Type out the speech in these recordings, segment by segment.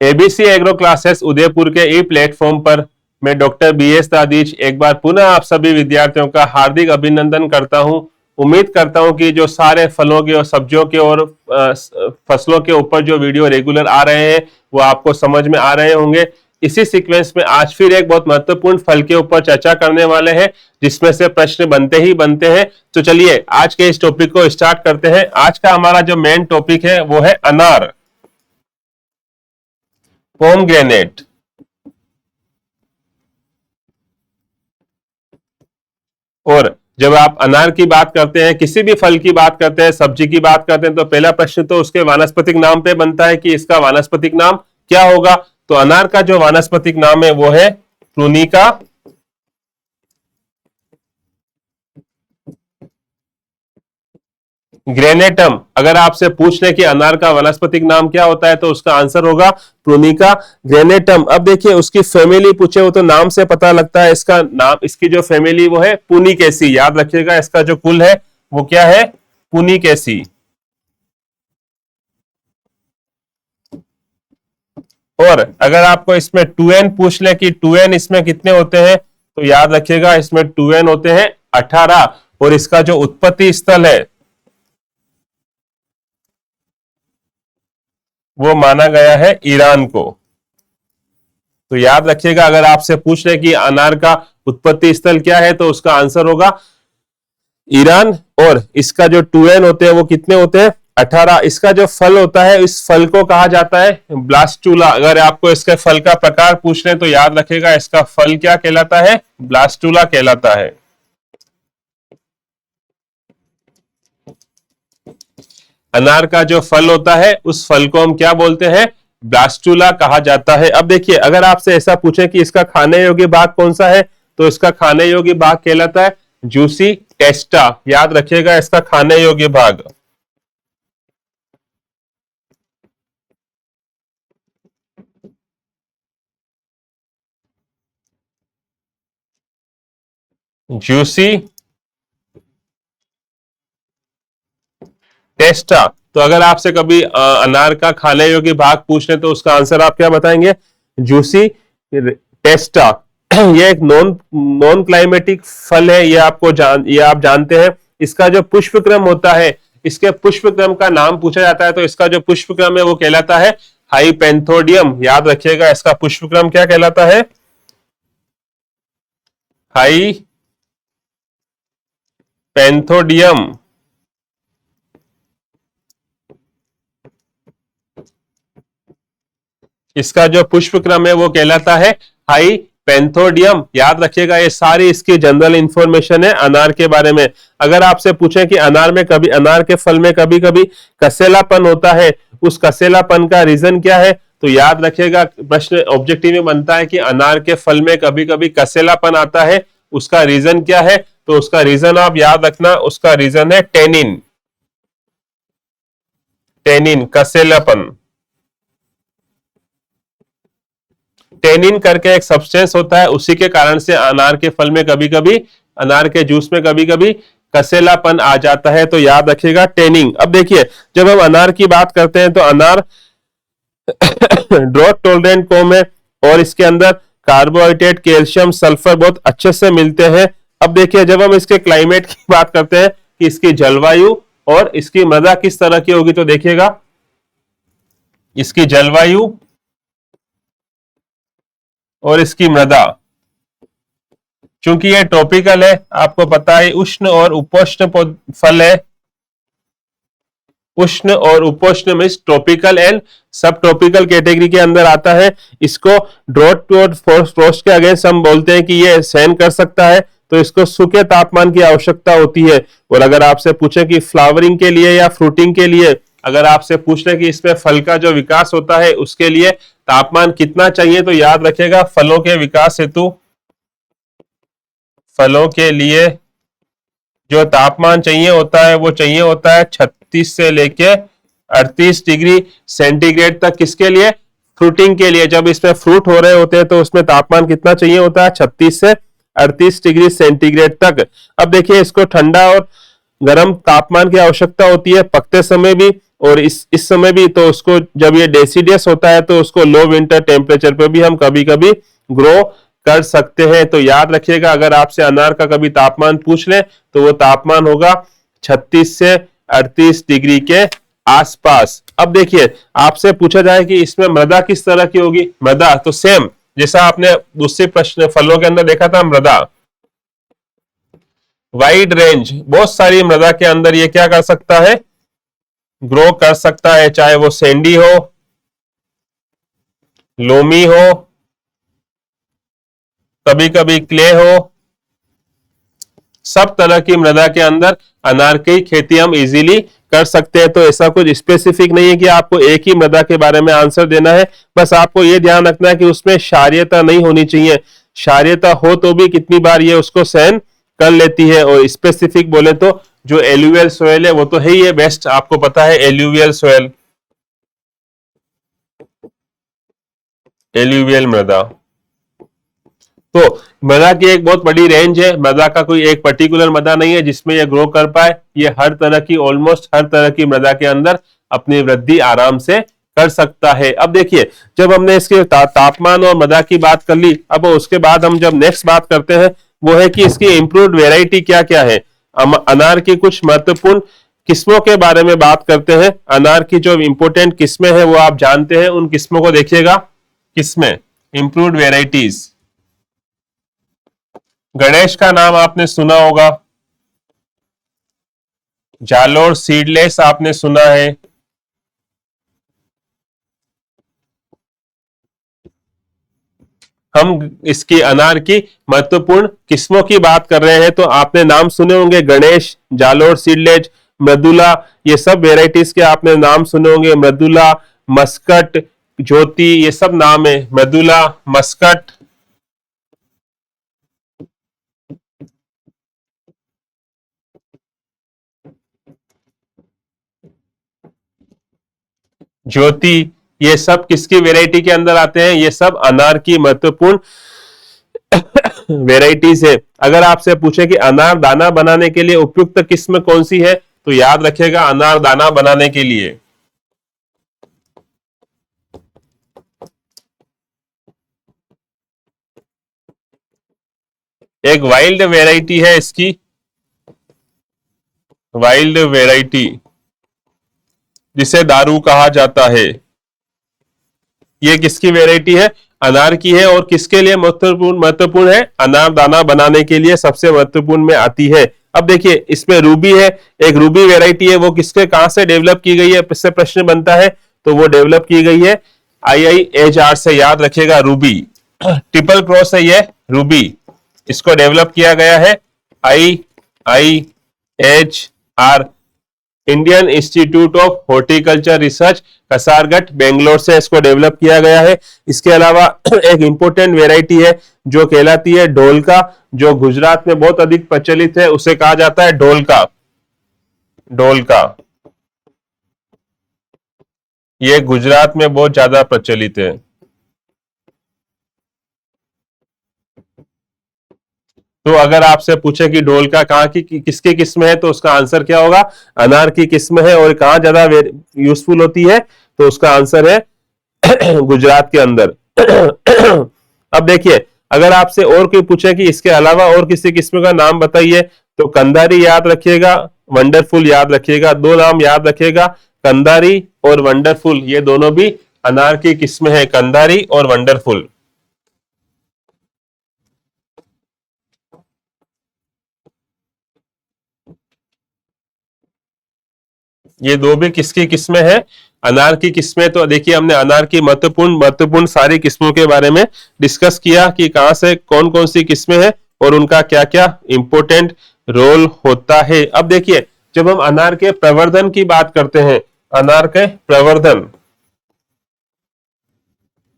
ABC agro classes Udaipur के ई platform पर मैं डॉक्टर बीएस दादीज एक बार पुनः आप सभी विद्यार्थियों का हार्दिक अभिनंदन करता हूं। उम्मीद करता हूं कि जो सारे फलों के और सब्जियों के और फसलों के ऊपर जो वीडियो रेगुलर आ रहे हैं वो आपको समझ में आ रहे होंगे। इसी सीक्वेंस में आज फिर एक बहुत महत्वपूर्ण फल के ऊपर चर्चा करने वाले हैं, जिसमें से प्रश्न बनते ही बनते हैं। तो चलिए आज के इस टॉपिक को स्टार्ट करते हैं। आज का हमारा जो मेन टॉपिक है वो है अनार, पोमग्रेनेट। और जब आप अनार की बात करते हैं, किसी भी फल की बात करते हैं, सब्जी की बात करते हैं, तो पहला प्रश्न तो उसके वानस्पतिक नाम पे बनता है कि इसका वानस्पतिक नाम क्या होगा। तो अनार का जो वानस्पतिक नाम है वो है प्रूनिका ग्रेनेटम। अगर आपसे पूछ ले कि अनार का वनस्पतिक नाम क्या होता है तो उसका आंसर होगा प्रूनिका ग्रेनेटम। अब देखिए उसकी फैमिली पूछे हो तो नाम से पता लगता है इसका नाम, इसकी जो फैमिली वो है पुनिकेसी। याद रखिएगा इसका जो कुल है वो क्या है, पुनिकेसी। और अगर आपको इसमें 2n पूछ ले कि 2n इसमें कितने होते हैं तो याद रखिएगा इसमें 2n होते हैं 18। और इसका जो उत्पत्ति स्थल है वो माना गया है ईरान को। तो याद रखिएगा अगर आपसे पूछ रहे कि अनार का उत्पत्ति स्थल क्या है तो उसका आंसर होगा ईरान। और इसका जो 2n होते हैं वो कितने होते हैं, 18। इसका जो फल होता है इस फल को कहा जाता है ब्लास्टुला। अगर आपको इसके फल का प्रकार पूछ रहे तो याद रखिएगा इसका फल क्या कहलाता है, ब्लास्टुला कहलाता है। अनार का जो फल होता है उस फल को हम क्या बोलते हैं, ब्लास्टुला कहा जाता है। अब देखिए अगर आपसे ऐसा पूछे कि इसका खाने योग्य भाग कौन सा है तो इसका खाने योग्य भाग कहलाता है जूसी टेस्टा। याद रखिएगा इसका खाने योग्य भाग। जूसी टेस्टा। तो अगर आपसे कभी अनार का खाने योग्य भाग पूछ ले तो उसका आंसर आप क्या बताएंगे, जूसी टेस्टा। ये एक नॉन क्लाइमेटिक फल है, ये आप जानते हैं। इसका जो पुष्प क्रम होता है, इसके पुष्प क्रम का नाम पूछा जाता है तो इसका जो पुष्प क्रम है वो कहलाता है हाइपेंथोडियम। याद रखिएगा इसका पुष्प क्रम क्या कहलाता है, हाइपेंथोडियम। इसका जो पुष्प क्रम है वो कहलाता है हाइपेंथोडियम। याद रखिएगा ये सारी इसकी जनरल इंफॉर्मेशन है अनार के बारे में। अगर आपसे पूछे कि अनार के फल में कभी कभी कसेलापन होता है, उस कसेलापन का रीजन क्या है तो याद रखिएगा प्रश्न ऑब्जेक्टिव में बनता है कि अनार के फल में कभी कभी कसेलापन आता है, उसका रीजन क्या है। तो उसका रीजन आप याद रखना, उसका रीजन है टेनिन। टेनिन, कसेलापन। टेनिन करके एक सब्सटेंस होता है, उसी के कारण से अनार के फल में कभी कभी, अनार के जूस में कभी कभी कसेलापन आ जाता है। तो याद रखिएगा टेनिंग। अब देखिए जब हम अनार की बात करते हैं तो अनार ड्रॉट टॉलरेंट कॉम है और इसके अंदर कार्बोहाइड्रेट, कैल्शियम, सल्फर बहुत अच्छे से मिलते हैं। अब देखिए जब हम इसके क्लाइमेट की बात करते हैं कि इसकी जलवायु और इसकी मृदा किस तरह की होगी तो देखिएगा इसकी जलवायु और इसकी मृदा, चूंकि ये ट्रॉपिकल है, आपको पता है उष्ण और उपोष्ण फल है। उष्ण और उपोष्ण में ट्रॉपिकल एंड सब ट्रॉपिकल कैटेगरी के अंदर आता है। इसको ड्रॉट और फ्रोस्ट के अगेंस्ट हम बोलते हैं कि ये सहन कर सकता है, तो इसको सूखे तापमान की आवश्यकता होती है। और अगर आपसे पूछे कि फ्लावरिंग के लिए या फ्रूटिंग के लिए, अगर आपसे पूछ रहे कि इसमें फल का जो विकास होता है उसके लिए तापमान कितना चाहिए तो याद रखेगा फलों के विकास हेतु, फलों के लिए जो तापमान चाहिए होता है वो चाहिए होता है 36 से लेके 38 डिग्री सेंटीग्रेड तक। किसके लिए, फ्रूटिंग के लिए। जब इसमें फ्रूट हो रहे होते हैं तो उसमें तापमान कितना चाहिए होता है, 36 से 38 डिग्री सेंटीग्रेड तक। अब देखिए इसको ठंडा और गर्म तापमान की आवश्यकता होती है पकते समय भी और इस समय भी तो उसको जब ये डेसिडियस होता है तो उसको लो विंटर टेम्परेचर पे भी हम कभी कभी ग्रो कर सकते हैं। तो याद रखिएगा, अगर आपसे अनार का कभी तापमान पूछ ले तो वो तापमान होगा 36 से 38 डिग्री के आसपास। अब देखिए, आपसे पूछा जाए कि इसमें मृदा किस तरह की होगी। मृदा तो सेम जैसा आपने दूसरे प्रश्न फलों के अंदर देखा था, मृदा वाइड रेंज, बहुत सारी मृदा के अंदर ये क्या कर सकता है, ग्रो कर सकता है, चाहे वो सैंडी हो, लोमी हो, कभी कभी क्ले हो, सब तरह की मृदा के अंदर अनार की खेती हम इजीली कर सकते हैं। तो ऐसा कुछ स्पेसिफिक नहीं है कि आपको एक ही मृदा के बारे में आंसर देना है, बस आपको यह ध्यान रखना है कि उसमें क्षारीयता नहीं होनी चाहिए। क्षारीयता हो तो भी कितनी बार ये उसको सहन कर लेती है। और स्पेसिफिक बोले तो जो एल्यूवियल सोयल है वो तो है ही है बेस्ट, आपको पता है एल्यूवियल सोयल, एल्यूवियल मृदा। तो मृदा की एक बहुत बड़ी रेंज है, मृदा का कोई एक पर्टिकुलर मृदा नहीं है जिसमें यह ग्रो कर पाए। ये हर तरह की, ऑलमोस्ट हर तरह की मृदा के अंदर अपनी वृद्धि आराम से कर सकता है। अब देखिए, जब हमने इसके तापमान और मृदा की बात कर ली, अब उसके बाद हम जब नेक्स्ट बात करते हैं वो है कि इसकी इंप्रूव्ड वेराइटी क्या क्या है। अनार की कुछ महत्वपूर्ण किस्मों के बारे में बात करते हैं। अनार की जो इंपोर्टेंट किस्में हैं वो आप जानते हैं, उन किस्मों को देखिएगा। किस्में, इंप्रूव्ड वेराइटीज, गणेश का नाम आपने सुना होगा, जालोर सीडलेस आपने सुना है, हम इसकी अनार की महत्वपूर्ण किस्मों की बात कर रहे हैं। तो आपने नाम सुने होंगे, गणेश, जालोर सीडलेस, मृदुला, ये सब वेराइटीज के आपने नाम सुने होंगे। मृदुला, मस्कट, ज्योति, ये सब नाम है। मृदुला, मस्कट, ज्योति, ये सब किसकी वेराइटी के अंदर आते हैं, ये सब अनार की महत्वपूर्ण वेराइटीज है। अगर आपसे पूछे कि अनार दाना बनाने के लिए उपयुक्त किस्म कौन सी है, तो याद रखिएगा अनार दाना बनाने के लिए एक वाइल्ड वेराइटी है इसकी, वाइल्ड वेराइटी जिसे दारू कहा जाता है। ये किसकी वेराइटी है, अनार की है। और किसके लिए महत्वपूर्ण है, अनार दाना बनाने के लिए सबसे महत्वपूर्ण में आती है। अब देखिए, इसमें रूबी है, एक रूबी वेराइटी है, वो किसके कहां से डेवलप की गई है, इससे प्रश्न बनता है। तो वो डेवलप की गई है IIHR से, याद रखिएगा रूबी, ट्रिपल क्रॉस है ये रूबी, इसको डेवलप किया गया है IIHR, Indian institute of horticulture research, कसारगढ़ बेंगलोर से इसको डेवलप किया गया है। इसके अलावा एक इंपोर्टेंट वेराइटी है जो कहलाती है ढोलका, जो गुजरात में बहुत अधिक प्रचलित है, उसे कहा जाता है ढोलका, ढोलका, ये गुजरात में बहुत ज्यादा प्रचलित है। तो अगर आपसे पूछे कि ढोलका कहाँ की किसकी किस्म है, तो उसका आंसर क्या होगा, अनार की किस्म है। और कहाँ ज्यादा यूजफुल होती है, तो उसका आंसर है गुजरात के अंदर। अब देखिए, अगर आपसे और कोई पूछे कि इसके अलावा और किसी किस्म का नाम बताइए, तो कंदारी याद रखिएगा, वंडरफुल याद रखिएगा, दो नाम याद रखिएगा, कंदारी और वंडरफुल, ये दोनों भी अनार की किस्म है, कंदारी और वंडरफुल। ये दो भी किसकी किस्में हैं, अनार की किस्में। तो देखिए, हमने अनार की महत्वपूर्ण सारी किस्मों के बारे में डिस्कस किया कि कहां से कौन कौन सी किस्में हैं और उनका क्या क्या इंपॉर्टेंट रोल होता है। अब देखिए, जब हम अनार के प्रवर्धन की बात करते हैं, अनार के प्रवर्धन,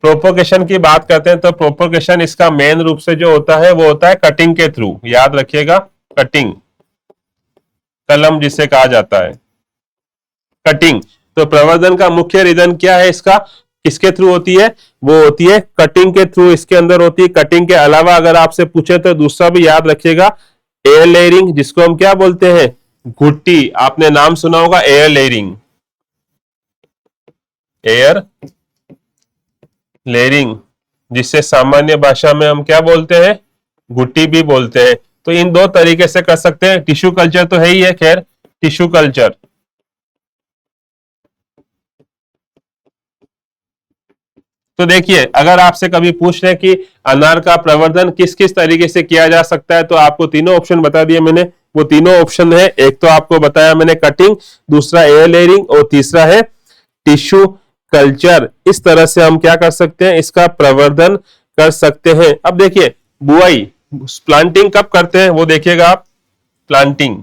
प्रोपोगेशन की बात करते हैं, तो प्रोपोगेशन इसका मेन रूप से जो होता है वो होता है कटिंग के थ्रू, याद रखिएगा, कटिंग, कलम जिसे कहा जाता है, कटिंग। तो प्रवर्धन का मुख्य रीजन क्या है इसका, किसके थ्रू होती है, वो होती है कटिंग के थ्रू, इसके अंदर होती है। कटिंग के अलावा अगर आपसे पूछे तो दूसरा भी याद रखिएगा, एयर लेयरिंग, जिसको हम क्या बोलते हैं, घुट्टी, आपने नाम सुना होगा एयर लेयरिंग, एयर लेयरिंग, जिससे सामान्य भाषा में हम क्या बोलते हैं, घुट्टी भी बोलते हैं। तो इन दो तरीके से कर सकते हैं। टिश्यू कल्चर तो है ही है, खैर टिश्यू कल्चर। तो देखिए, अगर आपसे कभी पूछ रहे कि अनार का प्रवर्धन किस किस तरीके से किया जा सकता है, तो आपको तीनों ऑप्शन बता दिए मैंने। वो तीनों ऑप्शन है, एक तो आपको बताया मैंने कटिंग, दूसरा एयर लेयरिंग और तीसरा है टिश्यू कल्चर। इस तरह से हम क्या कर सकते हैं, इसका प्रवर्धन कर सकते हैं। अब देखिए बुआई, प्लांटिंग कब करते हैं वो देखिएगा आप। प्लांटिंग,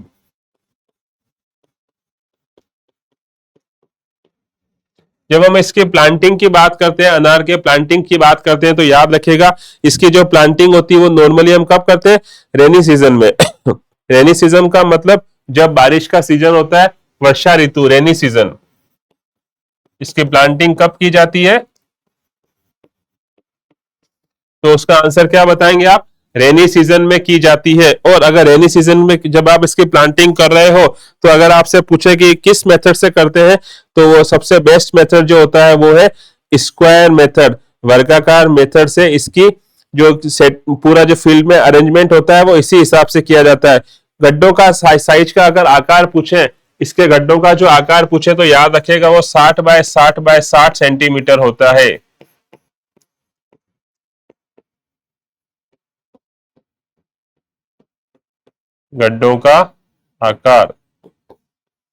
जब हम इसके प्लांटिंग की बात करते हैं, अनार के प्लांटिंग की बात करते हैं, तो याद रखिएगा इसकी जो प्लांटिंग होती है वो नॉर्मली हम कब करते हैं, रेनी सीजन में। रेनी सीजन का मतलब जब बारिश का सीजन होता है, वर्षा ऋतु, रेनी सीजन। इसकी प्लांटिंग कब की जाती है, तो उसका आंसर क्या बताएंगे आप, रेनी सीजन में की जाती है। और अगर रेनी सीजन में जब आप इसकी प्लांटिंग कर रहे हो, तो अगर आपसे पूछे कि किस मेथड से करते हैं, तो वो सबसे बेस्ट मेथड जो होता है वो है स्क्वायर मेथड, वर्गाकार मेथड से इसकी जो सेट पूरा जो फील्ड में अरेंजमेंट होता है वो इसी हिसाब से किया जाता है। गड्ढों का साइज का अगर आकार पूछे, इसके गड्ढों का जो आकार पूछे, तो याद रखिएगा वो 60 बाय 60 बाय 60 सेंटीमीटर होता है। गड्ढों का आकार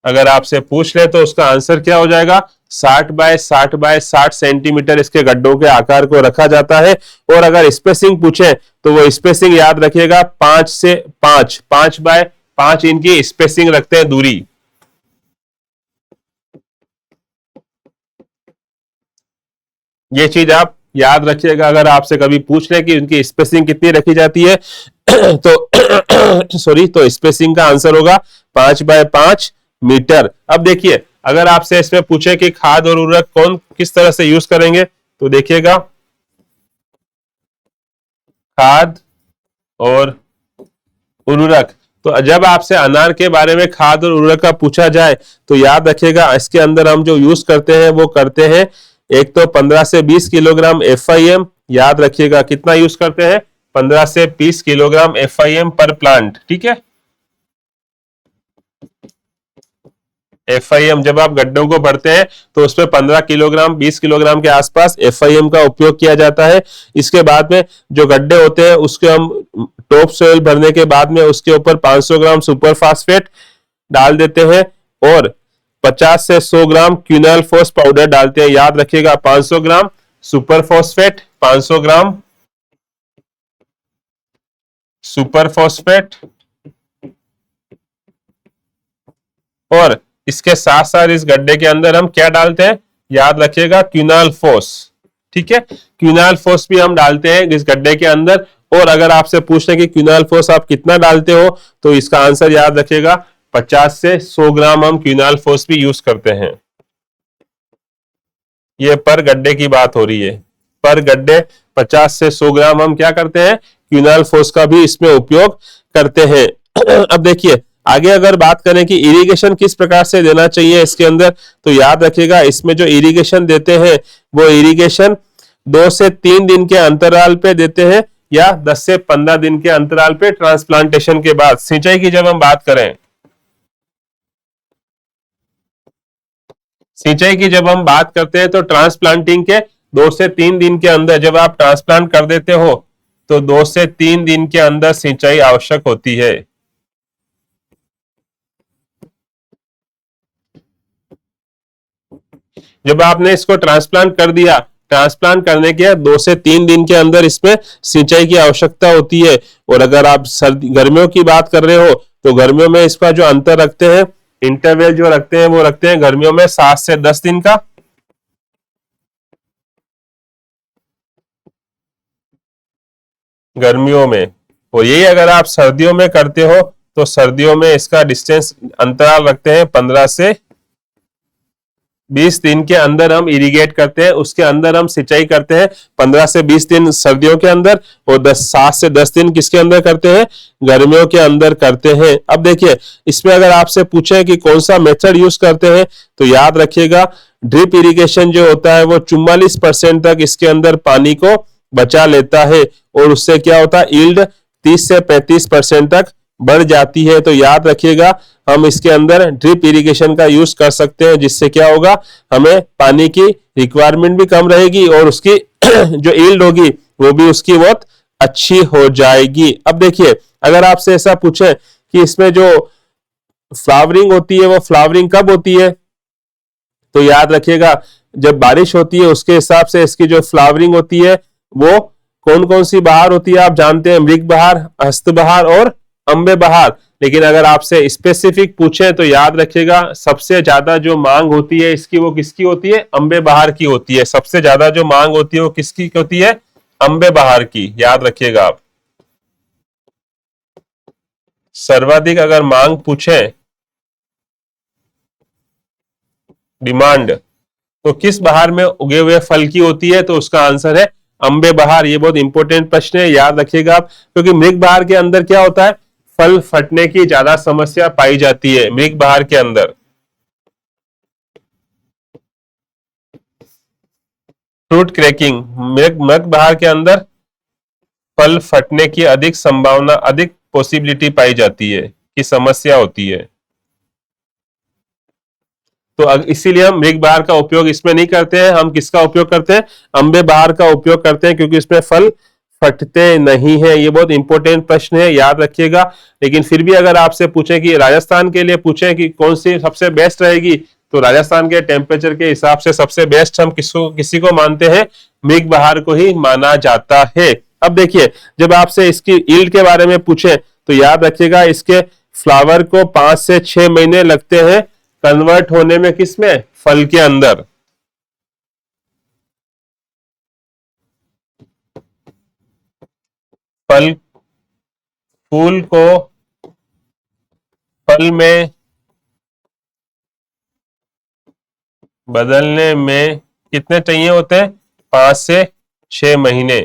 अगर आपसे पूछ ले तो उसका आंसर क्या हो जाएगा, 60 बाय 60 बाय 60 सेंटीमीटर इसके गड्ढों के आकार को रखा जाता है। और अगर स्पेसिंग पूछे तो वो स्पेसिंग याद रखिएगा 5 से 5, 5 बाय 5 इनकी स्पेसिंग रखते हैं, दूरी। ये चीज आप याद रखिएगा, अगर आपसे कभी पूछ ले कि उनकी स्पेसिंग कितनी रखी जाती है, तो सॉरी, तो स्पेसिंग का आंसर होगा 5 बाय 5 मीटर। अब देखिए, अगर आपसे इसमें पूछे कि खाद और उर्वरक कौन किस तरह से यूज करेंगे, तो देखिएगा खाद और उर्वरक। तो जब आपसे अनार के बारे में खाद और उर्वरक का पूछा जाए, तो याद रखिएगा इसके अंदर हम जो यूज करते हैं वो करते हैं, एक तो 15 से 20 किलोग्राम FIM, याद रखिएगा कितना यूज करते हैं, 15 से 20 किलोग्राम FIM पर प्लांट, ठीक है। FIM जब आप गड्ढों को भरते हैं तो उसमें 15 किलोग्राम 20 किलोग्राम के आसपास FIM का उपयोग किया जाता है। इसके बाद में जो गड्ढे होते हैं उसके हम टॉप सोइल भरने के बाद में उसके ऊपर 500 ग्राम सुपर फास्फेट डाल देते हैं और 50 से 100 ग्राम क्विनोल फॉस पाउडर डालते हैं। याद रखिएगा 500 ग्राम सुपर फॉस्फेट, 500 ग्राम सुपर फॉस्फेट, और इसके साथ साथ इस गड्ढे के अंदर हम क्या डालते हैं, याद रखिएगा क्विनोल फॉस, ठीक है। क्विनोल फॉस भी हम डालते हैं इस गड्ढे के अंदर। और अगर आपसे पूछते हैं कि क्विनोल फॉस आप कितना डालते हो, तो इसका आंसर याद रखिएगा 50 से 100 ग्राम हम क्विनोल फॉस भी यूज करते हैं। ये पर गड्ढे की बात हो रही है, पर गड्ढे 50 से 100 ग्राम हम क्या करते हैं, क्विनोल फॉस का भी इसमें उपयोग करते हैं। अब देखिए आगे अगर बात करें कि इरिगेशन किस प्रकार से देना चाहिए इसके अंदर, तो याद रखिएगा इसमें जो इरिगेशन देते हैं वो इरिगेशन 2 से 3 दिन के अंतराल पे देते हैं, या 10 से 15 दिन के अंतराल पे ट्रांसप्लांटेशन के बाद। सिंचाई की जब हम बात करें, सिंचाई की जब हम बात करते हैं, तो ट्रांसप्लांटिंग के 2 से 3 दिन के अंदर जब आप ट्रांसप्लांट कर देते हो, तो 2 से 3 दिन के अंदर सिंचाई आवश्यक होती है। जब आपने इसको ट्रांसप्लांट कर दिया, ट्रांसप्लांट करने के 2 से 3 दिन के अंदर इसमें सिंचाई की आवश्यकता होती है। और अगर आप सर्दी गर्मियों की बात कर रहे हो, तो गर्मियों में इसका जो अंतर रखते हैं, इंटरवल जो रखते हैं, वो रखते हैं गर्मियों में 7 से 10 दिन का, गर्मियों में। और यही अगर आप सर्दियों में करते हो, तो सर्दियों में इसका डिस्टेंस अंतराल रखते हैं 15 से 20 दिन के अंदर हम इरिगेट करते हैं, उसके अंदर हम सिंचाई करते हैं 15 से 20 दिन सर्दियों के अंदर, और 7 से 10 दिन किसके अंदर करते हैं, गर्मियों के अंदर करते हैं। अब देखिए इसमें अगर आपसे पूछे कि कौन सा मेथड यूज करते हैं, तो याद रखिएगा ड्रिप इरिगेशन जो होता है वो 44% तक इसके अंदर पानी को बचा लेता है, और उससे क्या होता है, यील्ड 30 से 35% तक बढ़ जाती है। तो याद रखिएगा हम इसके अंदर ड्रिप इरिगेशन का यूज कर सकते हैं, जिससे क्या होगा, हमें पानी की रिक्वायरमेंट भी कम रहेगी और उसकी जो यील्ड होगी वो भी उसकी बहुत अच्छी हो जाएगी। अब देखिए अगर आपसे ऐसा पूछे कि इसमें जो फ्लावरिंग होती है वो फ्लावरिंग कब होती है, तो याद रखिएगा जब बारिश होती है उसके हिसाब से इसकी जो फ्लावरिंग होती है वो कौन कौन सी बहार होती है आप जानते हैं, मृग बहार, हस्त बहार और अंबे बहार। लेकिन अगर आपसे स्पेसिफिक पूछे तो याद रखिएगा सबसे ज्यादा जो मांग होती है इसकी वो किसकी होती है, अंबे बहार की होती है। सबसे ज्यादा जो मांग होती है वो किसकी होती है, अंबे बहार की, याद रखिएगा आप। सर्वाधिक अगर मांग पूछे, डिमांड, तो किस बहार में उगे हुए फल की होती है, तो उसका आंसर है अंबे बहार। ये बहुत इंपॉर्टेंट प्रश्न है, याद रखिएगा आप, क्योंकि मृग बहार के अंदर क्या होता है, फल फटने की ज्यादा समस्या पाई जाती है मृग बहार के अंदर। फ्रूट क्रैकिंग, मृग बहार के अंदर फल फटने की अधिक संभावना, अधिक पॉसिबिलिटी पाई जाती है, की समस्या होती है। तो इसीलिए हम मृग बहार का उपयोग इसमें नहीं करते हैं, हम किसका उपयोग करते हैं, अंबे बहार का उपयोग करते हैं, क्योंकि इसमें फल फटते नहीं है। ये बहुत इंपॉर्टेंट प्रश्न है, याद रखिएगा। लेकिन फिर भी अगर आपसे पूछे कि राजस्थान के लिए पूछे कि कौन सी सबसे बेस्ट रहेगी, तो राजस्थान के टेम्परेचर के हिसाब से सबसे बेस्ट हम किसी को मानते हैं, मृग बहार को ही माना जाता है। अब देखिए जब आपसे इसकी यील्ड के बारे में पूछे तो याद रखिएगा इसके फ्लावर को 5 से 6 महीने लगते हैं कन्वर्ट होने में, किसमें, फल के अंदर। फल, फूल को फल में बदलने में कितने चाहिए होते हैं, 5 से 6 महीने।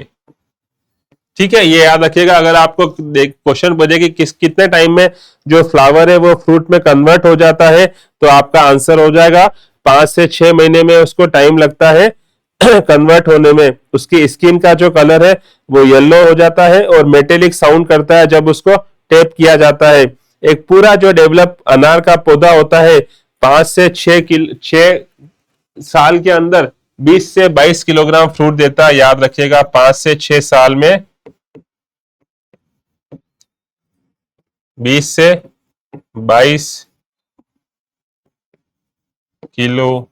ठीक है, ये याद रखिएगा। अगर आपको क्वेश्चन बचे कि कितने टाइम में जो फ्लावर है वो फ्रूट में कन्वर्ट हो जाता है, तो आपका आंसर हो जाएगा 5 से 6 महीने में उसको टाइम लगता है कन्वर्ट होने में। उसकी स्किन का जो कलर है वो येलो हो जाता है और मेटेलिक साउंड करता है जब उसको टेप किया जाता है। एक पूरा जो डेवलप अनार का पौधा होता है 5 से 6 साल के अंदर 20 से 22 किलोग्राम फ्रूट देता है। याद रखिएगा 5 से 6 साल में 20 से 22 किलो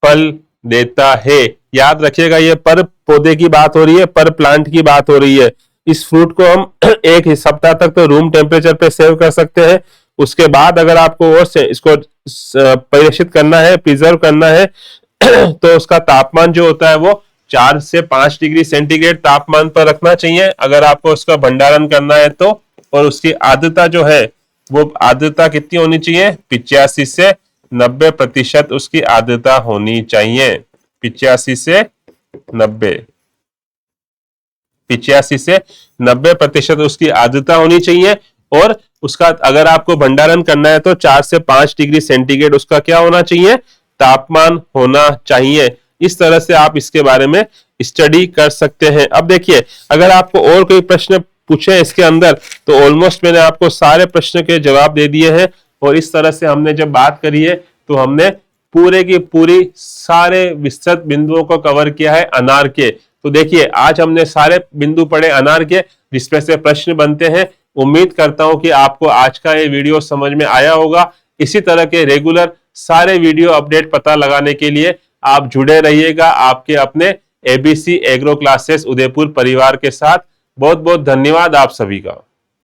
फल देता है। याद रखिएगा ये पर पौधे की बात हो रही है, पर प्लांट की बात हो रही है। इस फ्रूट को हम एक सप्ताह तक तो रूम टेम्परेचर पे सेव कर सकते हैं। उसके बाद अगर आपको और से इसको परिरक्षित करना है, प्रिजर्व करना है तो उसका तापमान जो होता है वो 4 से 5 डिग्री सेंटीग्रेड तापमान पर रखना चाहिए अगर आपको उसका भंडारण करना है तो। और उसकी आर्द्रता जो है वो आर्द्रता कितनी होनी चाहिए, 85 से 90% उसकी आर्द्रता होनी चाहिए। 85 से 90% उसकी आर्द्रता होनी चाहिए। और उसका अगर आपको भंडारण करना है तो 4 से 5 डिग्री सेंटीग्रेड उसका क्या होना चाहिए, तापमान होना चाहिए। इस तरह से आप इसके बारे में स्टडी कर सकते हैं। अब देखिए अगर आपको और कोई प्रश्न पूछे इसके अंदर तो ऑलमोस्ट मैंने आपको सारे प्रश्न के जवाब दे दिए हैं। और इस तरह से हमने जब बात करी है तो हमने पूरे की पूरी सारे विस्तृत बिंदुओं को कवर किया है अनार के। तो देखिए आज हमने सारे बिंदु पढ़े अनार के जिसमें से प्रश्न बनते हैं। उम्मीद करता हूं कि आपको आज का ये वीडियो समझ में आया होगा। इसी तरह के रेगुलर सारे वीडियो अपडेट पता लगाने के लिए आप जुड़े रहिएगा आपके अपने एबीसी एग्रो क्लासेस उदयपुर परिवार के साथ। बहुत बहुत धन्यवाद आप सभी का।